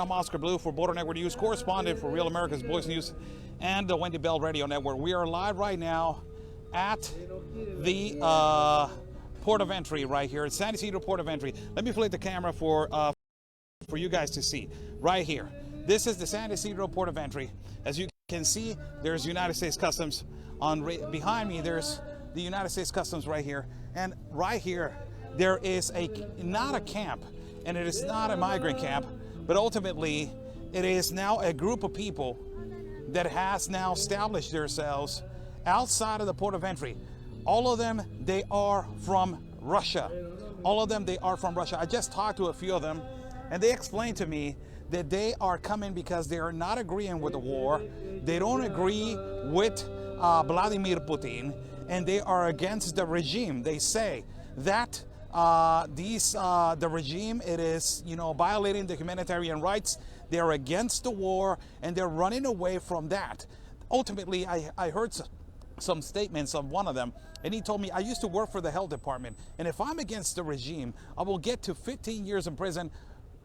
I'm Oscar Blue for Border Network News, correspondent for Real America's Voice News and the Wendy Bell Radio Network. We are live right now at the port of entry right here at San Ysidro port of entry. Let me flip the camera for you guys to see right here. This is the San Ysidro port of entry. As you can see, there's United States Customs behind me. There's the United States Customs right here, and right here there is not a camp, and it is not a migrant camp. But ultimately, it is now a group of people that has now established themselves outside of the port of entry. All of them, they are from Russia. All of them, they are from Russia. I just talked to a few of them, and they explained to me that they are coming because they are not agreeing with the war. They don't agree with Vladimir Putin, and they are against the regime. They say that the regime, it is, violating the humanitarian rights. They're against the war, and they're running away from that. Ultimately, I heard some statements of one of them, and he told me, I used to work for the health department, and if I'm against the regime, I will get to 15 years in prison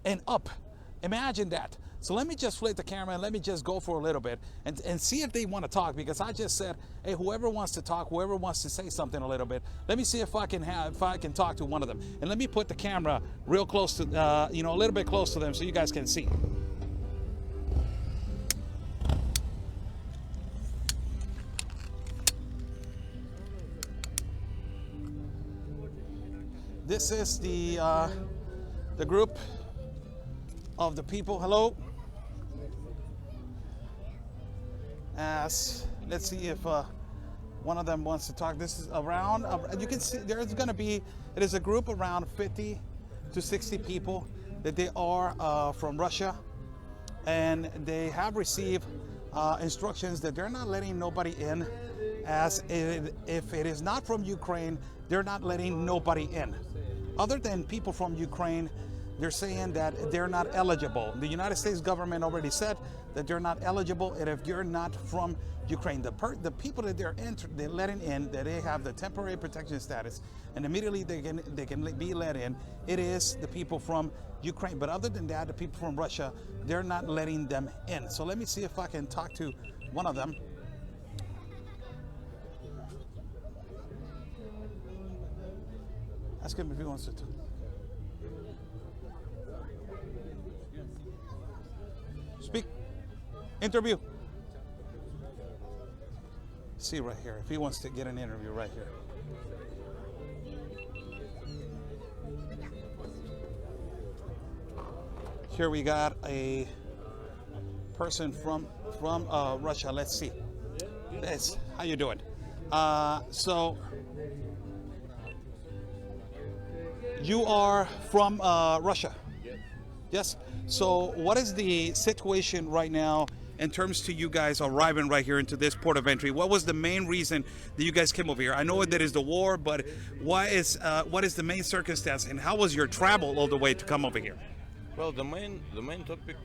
and up. Imagine that. So let me just flip the camera and let me just go for a little bit and see if they want to talk, because I just said, hey, whoever wants to talk, whoever wants to say something a little bit, let me see if I can talk to one of them. And let me put the camera real close to, a little bit close to them so you guys can see. This is the group of the people. Hello. Let's see if one of them wants to talk. This is around, you can see there's going to be, it is a group around 50 to 60 people that they are from Russia, and they have received instructions that they're not letting nobody in, if it is not from Ukraine, they're not letting nobody in. Other than people from Ukraine, they're saying that they're not eligible. The United States government already said that they're not eligible, and if you're not from Ukraine, the people that they're letting in, that they have the temporary protection status, and immediately they can be let in, it is the people from Ukraine. But other than that, the people from Russia, they're not letting them in. So let me see if I can talk to one of them. Ask him if he wants to talk. Speak. Interview. See right here, if he wants to get an interview right here. Here we got a person from Russia. Let's see. How you doing? So you are from Russia? Yes. So what is the situation right now in terms to you guys arriving right here into this port of entry? What was the main reason that you guys came over here? I know that is the war, but what is the main circumstance, and how was your travel all the way to come over here? Well, the main topic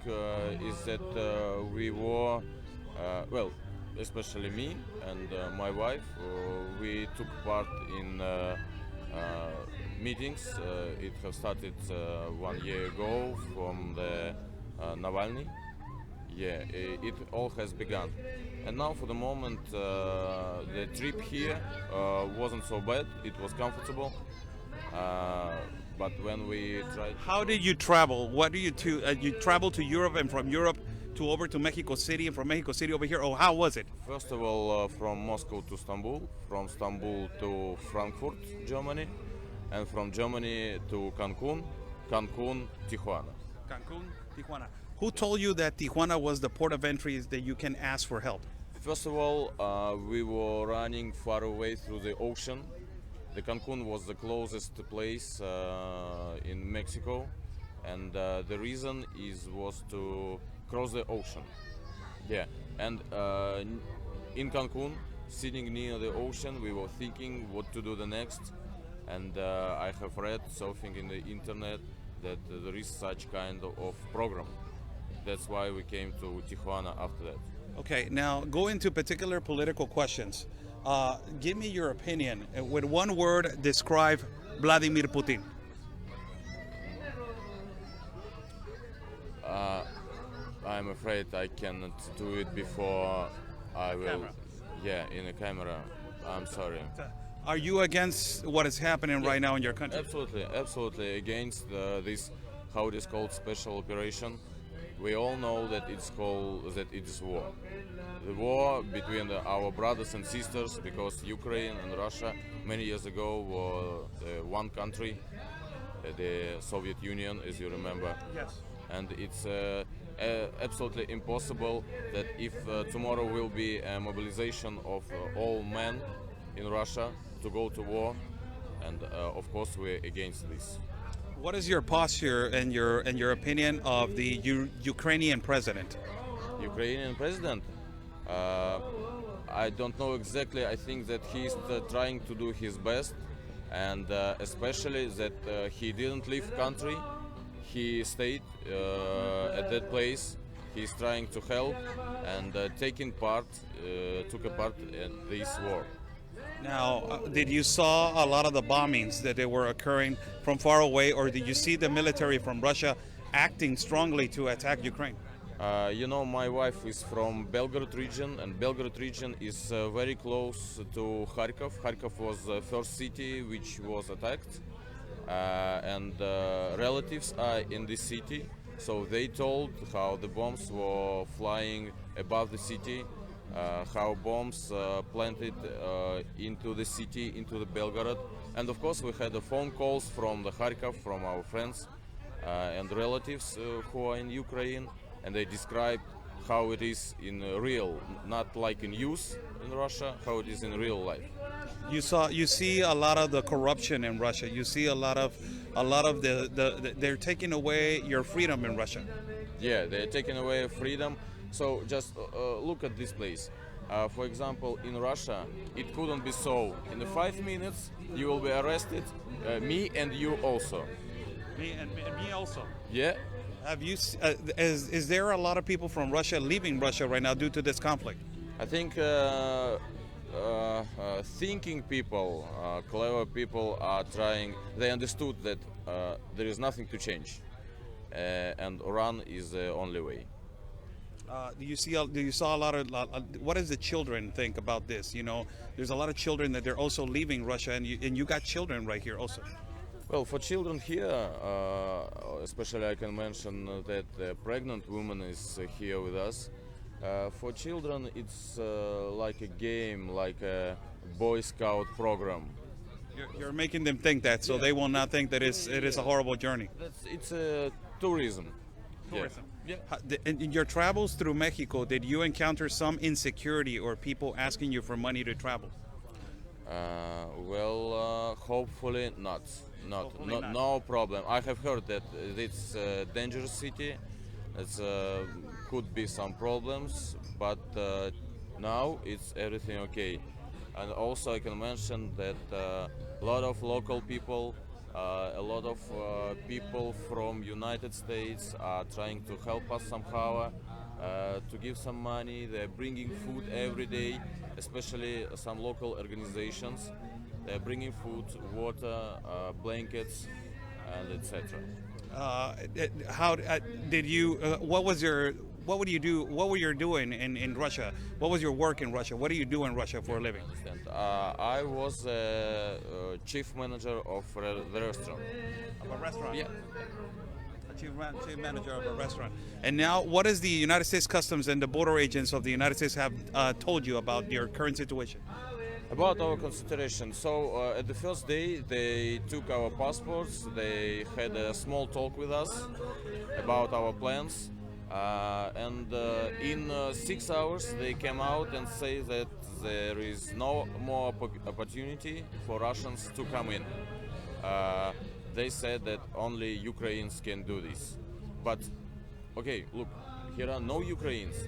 is that we were, especially me and my wife, we took part in meetings. It has started 1 year ago from the Navalny. Yeah, it all has begun. And now for the moment, the trip here wasn't so bad. It was comfortable. But when we tried... How did you travel? What do you do? You traveled to Europe, and from Europe to over to Mexico City, and from Mexico City over here? Oh, how was it? First of all, from Moscow to Istanbul, from Istanbul to Frankfurt, Germany, and from Germany to Cancun, Tijuana. Cancun, Tijuana. Who told you that Tijuana was the port of entry that you can ask for help? First of all, we were running far away through the ocean. The Cancun was the closest place in Mexico, and the reason was to cross the ocean. Yeah, and in Cancun, sitting near the ocean, we were thinking what to do the next. And I have read something in the internet that there is such kind of program. That's why we came to Tijuana after that. Okay, now go into particular political questions. Give me your opinion. With one word, describe Vladimir Putin. I'm afraid I cannot do it before I will. Camera. Yeah, in a camera. I'm sorry. Are you against what is happening right now in your country? Absolutely, absolutely against this, how it is called, special operation. We all know that it's called, that it is war. The war between our brothers and sisters, because Ukraine and Russia many years ago were one country, the Soviet Union, as you remember. Yes. And it's absolutely impossible that if tomorrow will be a mobilization of all men in Russia to go to war, and of course we're against this. What is your posture and your opinion of the Ukrainian president? Ukrainian president, I don't know exactly. I think that he's trying to do his best, and especially that he didn't leave country. He stayed at that place. He's trying to help and took a part in this war. Now, did you saw a lot of the bombings that they were occurring from far away, or did you see the military from Russia acting strongly to attack Ukraine? My wife is from Belgorod region, and Belgorod region is very close to Kharkov. Kharkov was the first city which was attacked, and relatives are in this city. So they told how the bombs were flying above the city, how bombs planted into the city, into the Belgorod. And of course we had the phone calls from the Kharkov, from our friends and relatives who are in Ukraine, and they described how it is in real, not like in news in Russia, how it is in real life. You see a lot of the corruption in Russia. You see a lot of they're taking away your freedom in Russia. Yeah, they're taking away freedom. So just look at this place. For example, in Russia, it couldn't be so. In the 5 minutes, you will be arrested, me and you also. Me also. Yeah. Have you? Is there a lot of people from Russia leaving Russia right now due to this conflict? I think thinking people, clever people are trying. They understood that there is nothing to change, and run is the only way. Do you saw a lot of what does the children think about this? You know, there's a lot of children that they're also leaving Russia, and you got children right here also. Well, for children here, especially I can mention that the pregnant woman is here with us. For children, it's like a game, like a Boy Scout program. You're making them think that, so they will not think that it is a horrible journey. It's a tourism. Tourism. Yeah. In your travels through Mexico, did you encounter some insecurity or people asking you for money to travel? Hopefully not. Hopefully not. No problem. I have heard that it's a dangerous city. It's could be some problems, but now it's everything okay. And also I can mention that a lot of local people, a lot of people from United States are trying to help us somehow, to give some money. They're bringing food every day, especially some local organizations. They're bringing food, water, blankets, and etc. How did you? What would you do? What were you doing in Russia? What was your work in Russia? What do you do in Russia for a living? I was chief manager of the restaurant. Of a restaurant. Yeah. Chief manager of a restaurant. And now, what is the United States Customs and the border agents of the United States have told you about your current situation? About our consideration. So at the first day, they took our passports. They had a small talk with us about our plans. And in 6 hours, they came out and say that there is no more opportunity for Russians to come in. They said that only Ukrainians can do this. But, okay, look, here are no Ukrainians.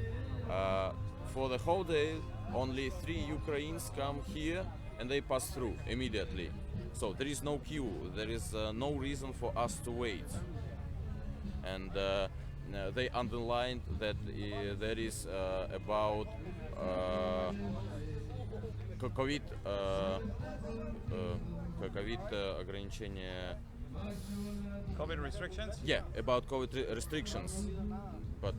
For the whole day, only 3 Ukrainians come here and they pass through immediately. So there is no queue, there is no reason for us to wait. And they underlined that there is about COVID ограничения. COVID restrictions? Yeah, about COVID restrictions. But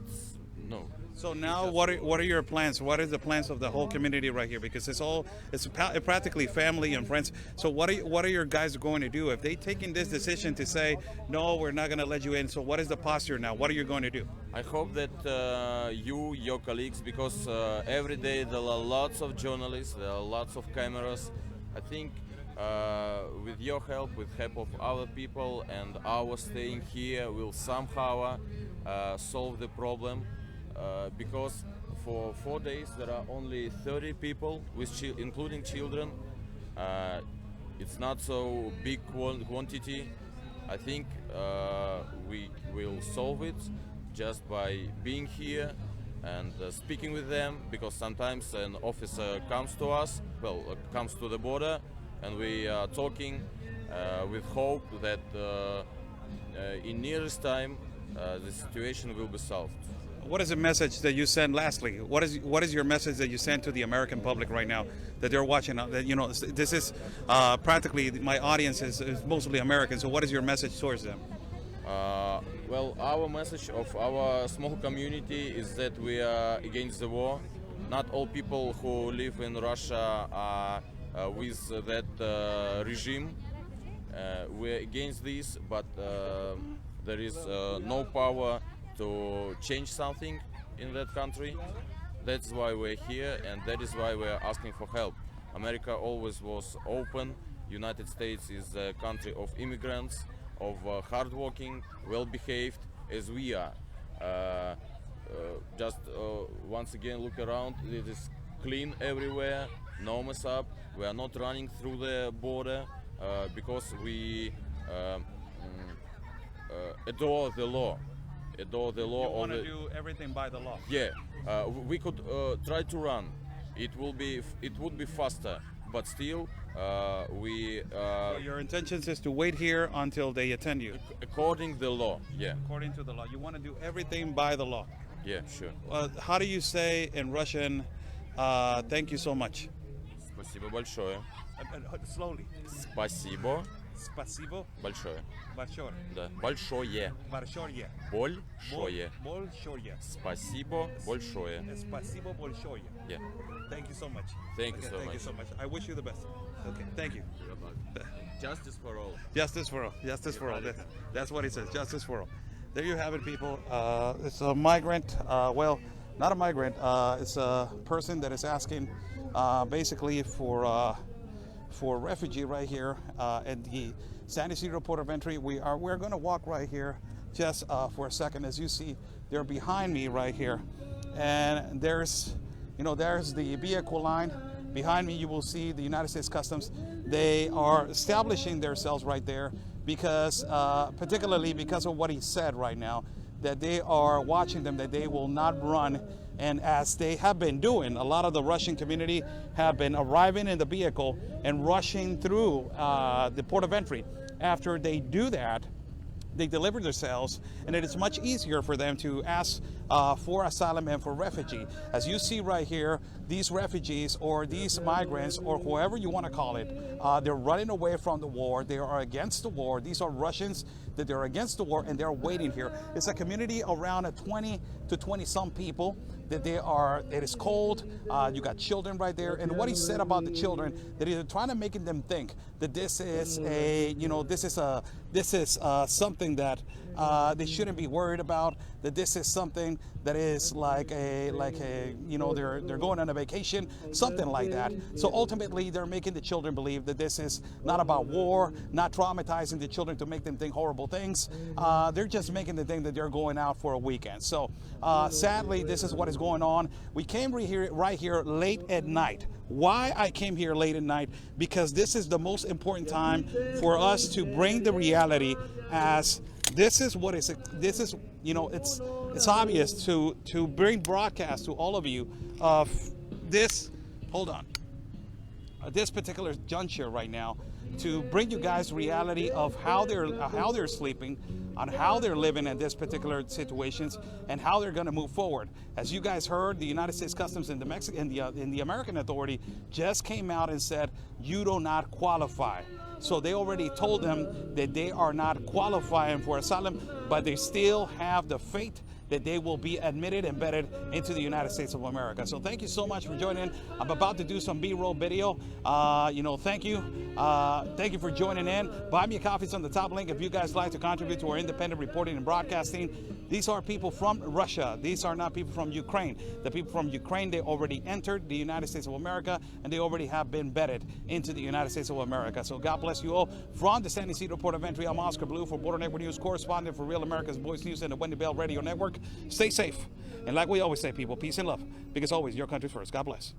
So now, what are your plans? What is the plans of the whole community right here? Because it's practically family and friends. So what are your guys going to do if they taking this decision to say no, we're not going to let you in? So what is the posture now? What are you going to do? I hope that your colleagues, because every day there are lots of journalists, there are lots of cameras. I think with your help, with help of other people, and our staying here will somehow solve the problem. Because for 4 days there are only 30 people, including children. It's not so big quantity. I think we will solve it just by being here and speaking with them, because sometimes an officer comes to us, comes to the border, and we are talking with hope that in nearest time the situation will be solved. What is the message that you send? Lastly, what is your message that you send to the American public right now that they're watching? That this is practically my audience is mostly American. So what is your message towards them? Well, our message of our small community is that we are against the war. Not all people who live in Russia are with that regime. We're against this, but there is no power to change something in that country. That's why we're here, and that is why we're asking for help. America always was open. United States is a country of immigrants, of hardworking, well-behaved, as we are. Just once again, look around. It is clean everywhere, no mess up. We are not running through the border because we adore the law. Adore the law. You want to do everything by the law. Yeah, we could try to run. It would be faster, but still we. So your intentions is to wait here until they attend you. According to the law, yeah. According to the law, you want to do everything by the law. Yeah, sure. How do you say in Russian? Thank you so much. Спасибо большое. Slowly. Спасибо. Спасибо. Большое. Большое. Да. Большое. Большое. Большое. Большое. Спасибо большое. Спасибо большое. Yeah. Thank you so much. Thank you Okay, so thank much. you so much. I wish you the best. Okay, thank you. Justice for all. Justice for all. Justice for all. That's what he says. Justice for all. There you have it, people. It's a migrant. Well, not a migrant. It's a person that is asking basically for refugee right here at the San Ysidro port of entry. We're going to walk right here just for a second. As you see, they're behind me right here, and there's the vehicle line. Behind me, you will see the United States Customs. They are establishing themselves right there because, particularly because of what he said right now, that they are watching them, that they will not run. And as they have been doing, a lot of the Russian community have been arriving in the vehicle and rushing through the port of entry. After they do that, they deliver themselves, and it is much easier for them to ask for asylum and for refugee. As you see right here, these refugees or these migrants or whoever you want to call it, they're running away from the war. They are against the war. These are Russians that they're against the war, and they're waiting here. It's a community around 20 to 20 some people that it is cold. You got children right there. And what he said about the children, that he's trying to make them think that this is something that they shouldn't be worried about, that this is something that is like they're going on a vacation, something like that. So ultimately they're making the children believe that this is not about war, not traumatizing the children to make them think horrible things. They're just making them think that they're going out for a weekend. So sadly, this is what is going on. We came right here late at night. Why I came here late at night? Because this is the most important time for us to bring the reality, as this is it's obvious to bring broadcast to all of you of this. Hold on. This particular juncture right now, to bring you guys reality of how they're sleeping, on how they're living in this particular situations, and how they're going to move forward. As you guys heard, the United States Customs and the American Authority just came out and said you do not qualify. So they already told them that they are not qualifying for asylum, but they still have the faith that they will be admitted and vetted into the United States of America. So thank you so much for joining. I'm about to do some B-roll video. Thank you. Thank you for joining in. Buy me a coffee. It's on the top link if you guys like to contribute to our independent reporting and broadcasting. These are people from Russia. These are not people from Ukraine. The people from Ukraine, they already entered the United States of America, and they already have been vetted into the United States of America. So God bless you all. From the San Ysidro Port of Entry, I'm Oscar Blue for Border Network News, correspondent for Real America's Voice News and the Wendy Bell Radio Network. Stay safe. And like we always say, people, peace and love. Because always, your country first. God bless.